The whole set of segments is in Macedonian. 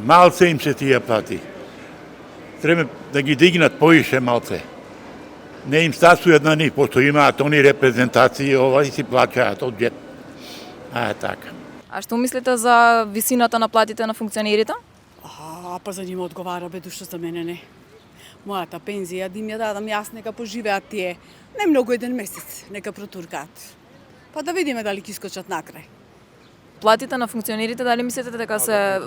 Малце им се тие плати. Треба да ги дигнат поише малце. Не им стасујат на нив, пошто имаат они репрезентации, овај си плачаат од джеп. Така. А што мислите за висината на платите на функционерите? Па за нив одговара, бе, душо за мене не. Мојата пензија, да им ја дадам јас, нека поживеат тие. Не многу, еден месец, нека протуркаат. Па да видиме дали ќе искочат накрај. Платите на функционерите, дали мислите дека се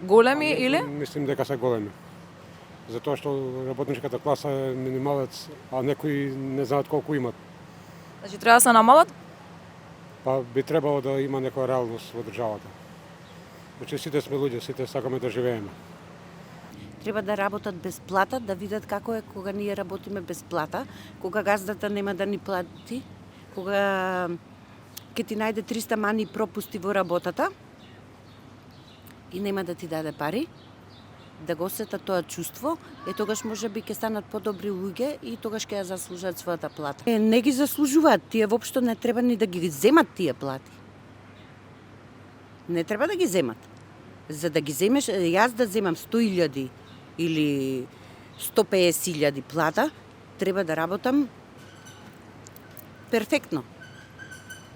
големи или? Мислим дека се големи. Затоа што работничката класа е минималец, а некои не знаат колку имат. Значи треба да се намалат? Па би требало да има некоја реалност во државата. Значи сите сме луѓе, сите сакаме да живееме. Треба да работат без плата, да видат како е кога ние работиме без плата, кога газдата нема да ни плати, кога ќе ти најде 300 мани пропусти во работата и нема да ти даде пари, да го осетат тоа чувство, тогаш може би ќе станат подобри луѓе и тогаш ќе ја заслужат својата плата. Не ги заслужуваат, тие воопшто не треба ни да ги земат тие плати. Не треба да ги земат. За да ги земеш, јас да земам 100.000 или 150.000 плата, треба да работам перфектно.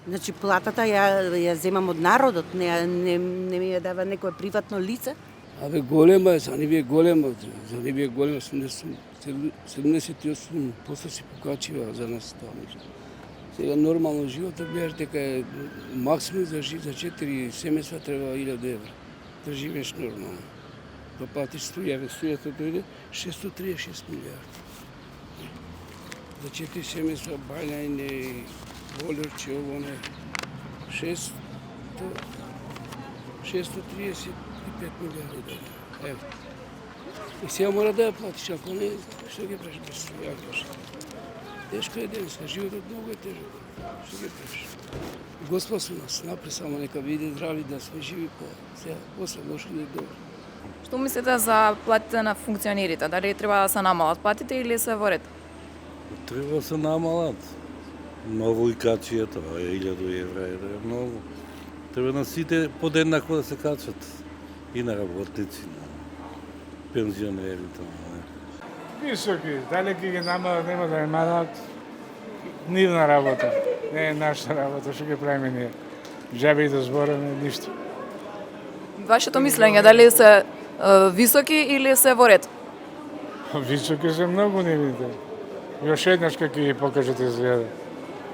Значи платата ја земам од народот, не ми ја дава некое приватно лице. Абе голема е, за нив е голема, 78% си покачива за нас тоа нешто. Сега нормално животот гледаш дека е максимум за 4 семејства треба 1000 евра. Да живееш нормално. Да платиш струјата дојде 636 милиарди. За 4 семејства бајлање, болерче, ово не, 635 милиарди дојде. Ево. И сега мора да ја платиш, ако не, што ги правиш без струја? Тешко е денеска, животот многу е тежок. Што ги правиш? Господ со нас, напред само нека види здрави да сме живи по сега, после дошли да добро. Што мислите за платите на функционерите? Дали треба да се намалат платите или се во ред? Треба да се намалат. Ново и качија тоа е 1000 евра, е многу. Треба на сите подеднакво да се качат. И на работници, на пензионерите. Високи, дали ги намалат, нема да намалат. Нивна работа, не е нашата работа, што ги правиме ние. Джабе и да збораме, ништо. Вашето мислење, дали се високи или се во ред? Високи се многу нивните. Још еднаш ќе ги покажете изгледа.